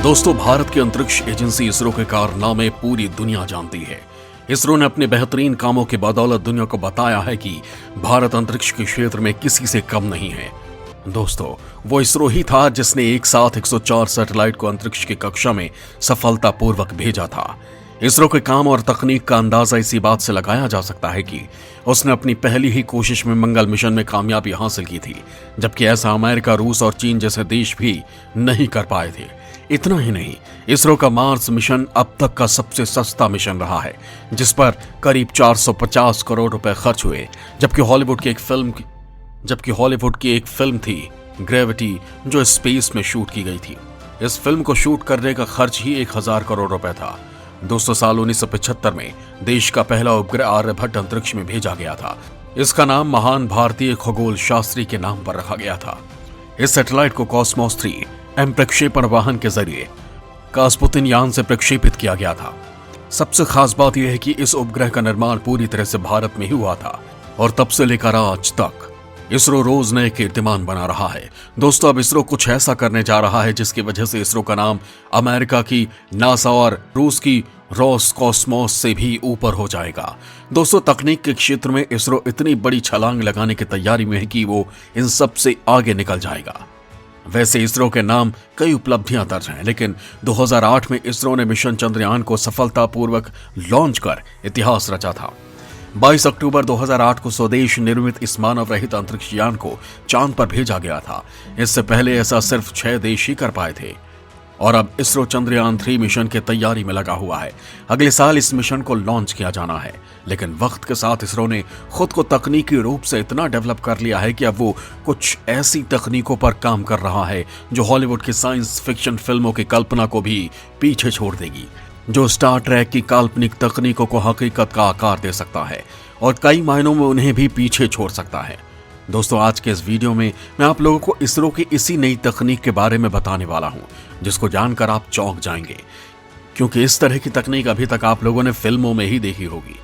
दोस्तों, भारत की अंतरिक्ष एजेंसी इसरो के कारनामे पूरी दुनिया जानती है। इसरो ने अपने बेहतरीन कामों की बदौलत दुनिया को बताया है कि भारत अंतरिक्ष के क्षेत्र में किसी से कम नहीं है। दोस्तों, वो इसरो ही था जिसने एक साथ 104 सैटेलाइट को अंतरिक्ष की कक्षा में सफलतापूर्वक भेजा था। इसरो के काम और तकनीक का अंदाजा इसी बात से लगाया जा सकता है कि उसने अपनी पहली ही कोशिश में मंगल मिशन में कामयाबी हासिल की थी, जबकि ऐसा अमेरिका, रूस और चीन जैसे देश भी नहीं कर पाए थे। इतना ही नहीं, इसरो का मार्स मिशन अब तक का सबसे सस्ता मिशन रहा है, जिस पर करीब 450 करोड़ रुपए खर्च हुए, जबकि हॉलीवुड की एक फिल्म थी ग्रेविटी, जो स्पेस में शूट की गई थी। इस फिल्म को शूट करने का खर्च ही 1000 करोड़ रुपए था। दोस्तों, साल 1975 में देश का पहला उपग्रह आर्यभट्ट अंतरिक्ष में भेजा गया था। इसका नाम महान भारतीय खगोल शास्त्री के नाम पर रखा गया था। इस सैटेलाइट को कॉस्मोस 3 प्रक्षेपण वाहन के जरिए कास्पुतिन यान से प्रक्षेपित किया गया था। सबसे खास बात यह है कि इस उपग्रह का निर्माण पूरी तरह से भारत में ही हुआ था और तब से लेकर आज तक इसरो रोज नए कीर्तिमान बना रहा है। दोस्तों, अब इसरो कुछ ऐसा करने जा रहा है जिसकी वजह से इसरो का नाम अमेरिका की नासा और रूस की रोसकॉस्मोस से भी ऊपर हो जाएगा। दोस्तों, तकनीक के क्षेत्र में इसरो इतनी बड़ी छलांग लगाने की तैयारी में है कि वो इन सब से आगे निकल जाएगा। वैसे इसरो के नाम कई उपलब्धियां दर्ज हैं, लेकिन 2008 में इसरो ने मिशन चंद्रयान को सफलतापूर्वक लॉन्च कर इतिहास रचा था। 22 अक्टूबर 2008 को स्वदेश निर्मित इस मानव रहित अंतरिक्ष यान को चांद पर भेजा गया था। इससे पहले ऐसा सिर्फ 6 देश ही कर पाए थे और अब इसरो चंद्रयान 3 मिशन की तैयारी में लगा हुआ है। अगले साल इस मिशन को लॉन्च किया जाना है, लेकिन वक्त के साथ इसरो ने खुद को तकनीकी रूप से इतना डेवलप कर लिया है कि अब वो कुछ ऐसी तकनीकों पर काम कर रहा है जो हॉलीवुड की साइंस फिक्शन फिल्मों की कल्पना को भी पीछे छोड़ देगी, जो स्टार ट्रैक की काल्पनिक तकनीकों को हकीकत का आकार दे सकता है और कई मायनों में उन्हें भी पीछे छोड़ सकता है। दोस्तों, आज के इस वीडियो में मैं आप लोगों को इसरो की इसी नई तकनीक के बारे में बताने वाला हूं, जिसको जानकर आप चौंक जाएंगे, क्योंकि इस तरह की तकनीक अभी तक आप लोगों ने फिल्मों में ही देखी होगी,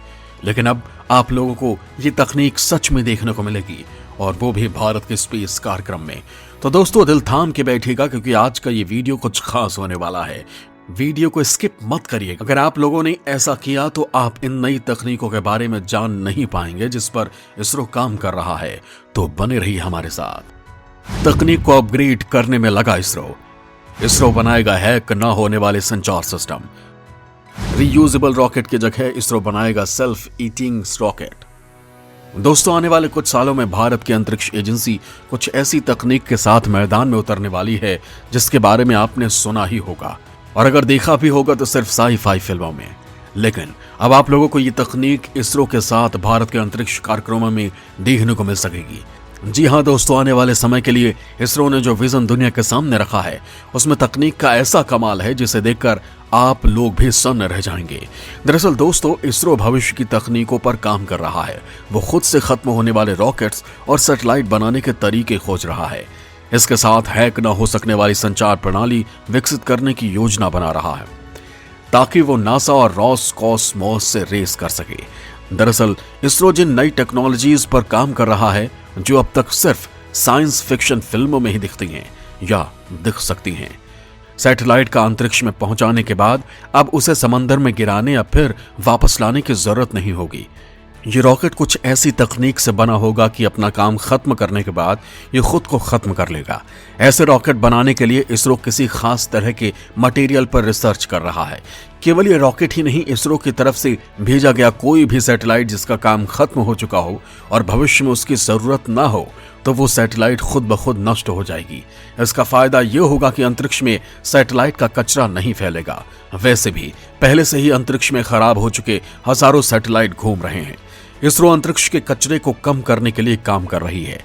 लेकिन अब आप लोगों को ये तकनीक सच में देखने को मिलेगी, और वो भी भारत के स्पेस कार्यक्रम में। तो दोस्तों, दिल थाम के बैठिएगा, क्योंकि आज का ये वीडियो कुछ खास होने वाला है। वीडियो को स्किप मत करिए। अगर आप लोगों ने ऐसा किया तो आप इन नई तकनीकों के बारे में जान नहीं पाएंगे जिस पर इसरो काम कर रहा है। तो बने रहिए हमारे साथ। तकनीक को अपग्रेड करने में लगा इसरो बनाएगा हैक ना होने वाले संचार सिस्टम। रीयूजेबल रॉकेट की जगह इसरो बनाएगा सेल्फ ईटिंग रॉकेट। दोस्तों, आने वाले कुछ सालों में भारत की अंतरिक्ष एजेंसी कुछ ऐसी तकनीक के साथ मैदान में उतरने वाली है जिसके बारे में आपने सुना ही होगा, और अगर देखा भी होगा तो सिर्फ साई-फाई फिल्मों में। लेकिन अब आप लोगों को ये तकनीक इसरो के साथ भारत के अंतरिक्ष कार्यक्रमों में देखने को मिल सकेगी। जी हाँ दोस्तों, आने वाले समय के लिए इसरो ने जो विजन दुनिया के सामने रखा है, उसमें तकनीक का ऐसा कमाल है जिसे देखकर आप लोग भी सन्न रह जाएंगे। दरअसल दोस्तों, इसरो भविष्य की तकनीकों पर काम कर रहा है। वो खुद से खत्म होने वाले रॉकेट्स और सैटेलाइट बनाने के तरीके खोज रहा है। इसके साथ हैक न हो सकने वाली संचार प्रणाली विकसित करने की योजना बना रहा है, ताकि वो नासा और रोसकॉस्मोस से रेस कर सके। दरअसल इसरो जिन नई टेक्नोलॉजीज पर काम कर रहा है, जो अब तक सिर्फ साइंस फिक्शन फिल्मों में ही दिखती हैं या दिख सकती हैं। सैटेलाइट का अंतरिक्ष में पहुंचाने के बाद अब उसे समंदर में गिराने या फिर वापस लाने की जरूरत नहीं होगी। ये रॉकेट कुछ ऐसी तकनीक से बना होगा कि अपना काम खत्म करने के बाद ये खुद को खत्म कर लेगा। ऐसे रॉकेट बनाने के लिए इसरो किसी खास तरह के मटेरियल पर रिसर्च कर रहा है। केवल ये रॉकेट ही नहीं, इसरो की तरफ से भेजा गया कोई भी सैटेलाइट जिसका काम खत्म हो चुका हो और भविष्य में उसकी जरूरत ना हो, तो वो सैटेलाइट खुद ब खुद नष्ट हो जाएगी। इसका फायदा ये होगा कि अंतरिक्ष में सैटेलाइट का कचरा नहीं फैलेगा। वैसे भी पहले से ही अंतरिक्ष में खराब हो चुके हजारों सैटेलाइट घूम रहे हैं। इसरो अंतरिक्ष के कचरे को कम करने के लिए काम कर रही है।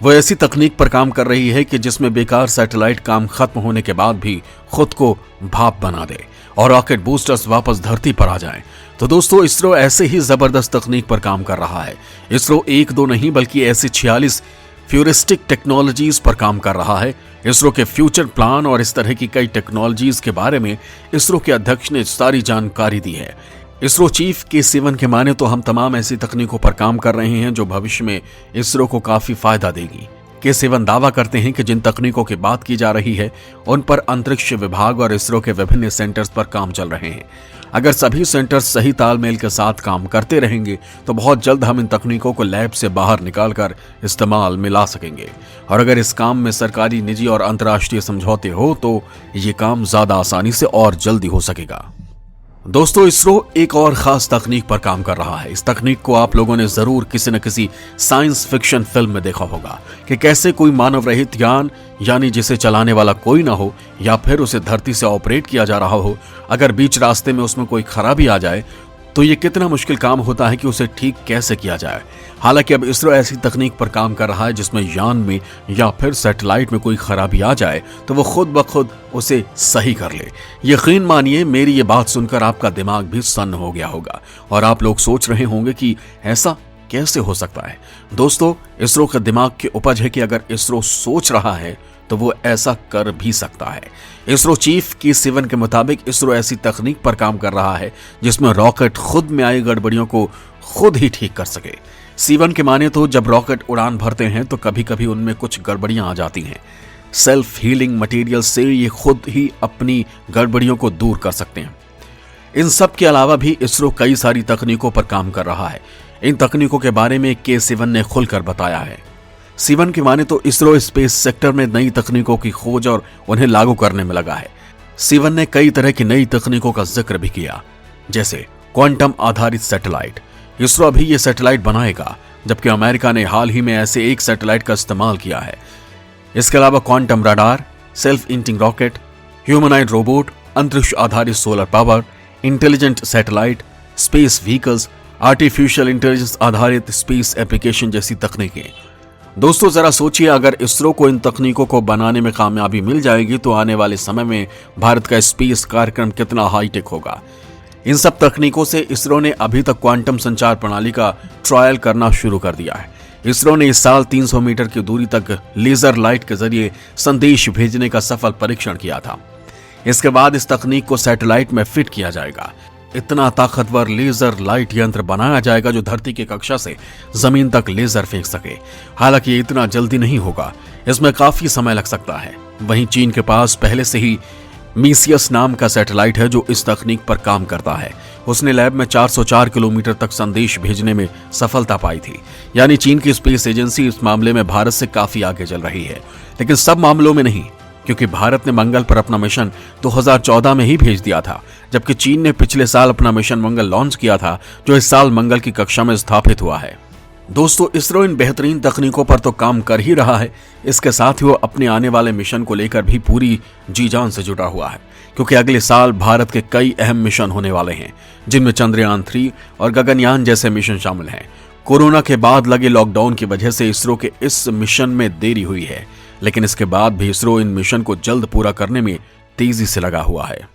वो ऐसी तकनीक पर काम कर रही है कि जिसमें बेकार सैटेलाइट काम खत्म होने के बाद भी खुद को भाप बना दे और रॉकेट बूस्टर्स वापस धरती पर आ जाएं। तो दोस्तों, इसरो ऐसे ही जबरदस्त तकनीक पर काम कर रहा है। इसरो एक दो नहीं बल्कि ऐसी 46 फ्यूरिस्टिक टेक्नोलॉजीज पर काम कर रहा है। इसरो के फ्यूचर प्लान और इस तरह की कई टेक्नोलॉजीज के बारे में इसरो के अध्यक्ष ने सारी जानकारी दी है। इसरो चीफ के के माने तो हम तमाम ऐसी तकनीकों पर काम कर रहे हैं जो भविष्य में इसरो को काफी फायदा देगी। के दावा करते हैं कि जिन तकनीकों की बात की जा रही है उन पर अंतरिक्ष विभाग और इसरो के विभिन्न सेंटर्स पर काम चल रहे हैं। अगर सभी सेंटर्स सही तालमेल के साथ काम करते रहेंगे तो बहुत जल्द हम इन तकनीकों को लैब से बाहर निकालकर इस्तेमाल में ला सकेंगे। और अगर इस काम में सरकारी, निजी और अंतर्राष्ट्रीय समझौते हो तो ये काम ज्यादा आसानी से और जल्दी हो सकेगा। दोस्तों, इसरो एक और खास तकनीक पर काम कर रहा है। इस तकनीक को आप लोगों ने जरूर किसी न किसी साइंस फिक्शन फिल्म में देखा होगा कि कैसे कोई मानव रहित यान, यानी जिसे चलाने वाला कोई ना हो या फिर उसे धरती से ऑपरेट किया जा रहा हो, अगर बीच रास्ते में उसमें कोई खराबी आ जाए तो ये कितना मुश्किल काम होता है कि उसे ठीक कैसे किया जाए। हालांकि अब इसरो ऐसी तकनीक पर काम कर रहा है जिसमें यान में या फिर सैटेलाइट में कोई खराबी आ जाए तो वो खुद ब खुद उसे सही कर ले। यकीन मानिए, मेरी ये बात सुनकर आपका दिमाग भी सन्न हो गया होगा और आप लोग सोच रहे होंगे कि ऐसा कैसे हो सकता है। दोस्तों, इसरो के दिमाग की उपज है कि अगर इसरो सोच रहा है तो वो ऐसा कर भी सकता है। इसरो चीफ के के मुताबिक इसरो ऐसी तकनीक पर काम कर रहा है जिसमें रॉकेट खुद में आई गड़बड़ियों को खुद ही ठीक कर सके। सीवन के माने तो जब रॉकेट उड़ान भरते हैं तो कभी कभी उनमें कुछ गड़बड़ियां आ जाती हैं। सेल्फ हीलिंग मटेरियल से ये खुद ही अपनी गड़बड़ियों को दूर कर सकते हैं। इन सब के अलावा भी इसरो कई सारी तकनीकों पर काम कर रहा है। इन तकनीकों के बारे में के ने खुलकर बताया है। सीवन के माने तो इसरो स्पेस सेक्टर में नई तकनीकों की खोज और उन्हें लागू करने में लगा है। सीवन ने कई तरह की नई तकनीकों का जिक्र भी किया, जैसे क्वांटम आधारित सैटेलाइट। इसरो अभी ये सैटेलाइट बनाएगा, जबकि अमेरिका ने हाल ही में ऐसे एक सैटेलाइट का इस्तेमाल किया है। इसके अलावा quantum radar, self इंटिंग rocket, humanoid robot, अंतरिक्ष आधारित solar power, intelligent satellite, space vehicles, artificial intelligence आधारित स्पेस एप्लीकेशन जैसी तकनीकें। दोस्तों, जरा सोचिए, अगर इसरो को इन तकनीकों को बनाने में कामयाबी मिल जाएगी तो आने वाले समय में भारत का स्पेस कार्यक्रम कितना हाईटेक होगा। इन सब तकनीकों से इसरो ने अभी तक क्वांटम संचार प्रणाली का ट्रायल करना शुरू कर दिया है। इसरो ने इस साल 300 मीटर की दूरी तक लेजर लाइट के जरिए संदेश भेजने का सफल परीक्षण किया था। इसके बाद इस तकनीक को सैटेलाइट में फिट किया जाएगा। इतना ताकतवर लेजर लाइट यंत्र बनाया जाएगा जो धरती की कक्षा से जमीन तक लेजर फेंक सके। हालांकि ये इतना जल्दी नहीं होगा, इसमें काफी समय लग सकता है। वहीं चीन के पास पहले से ही मीसियस नाम का सैटेलाइट है जो इस तकनीक पर काम करता है। उसने लैब में 404 किलोमीटर तक संदेश भेजने में सफलता पाई थी। यानी चीन की स्पेस एजेंसी इस मामले में भारत से काफी आगे चल रही है, लेकिन सब मामलों में नहीं, क्योंकि भारत ने मंगल पर अपना मिशन 2014 में ही भेज दिया था, जबकि चीन ने पिछले साल अपना मिशन मंगल लॉन्च किया था, जो इस साल मंगल की कक्षा में स्थापित हुआ है। दोस्तों, इसरो इन बेहतरीन तकनीकों पर तो काम कर ही रहा है, इसके साथ ही वो अपने आने वाले मिशन को लेकर भी पूरी जी जान से जुटा हुआ है, क्योंकि अगले साल भारत के कई अहम मिशन होने वाले हैं, जिनमें चंद्रयान 3 और गगनयान जैसे मिशन शामिल हैं। कोरोना के बाद लगे लॉकडाउन की वजह से इसरो के इस मिशन में देरी हुई है, लेकिन इसके बाद भी इसरो इन मिशन को जल्द पूरा करने में तेजी से लगा हुआ है।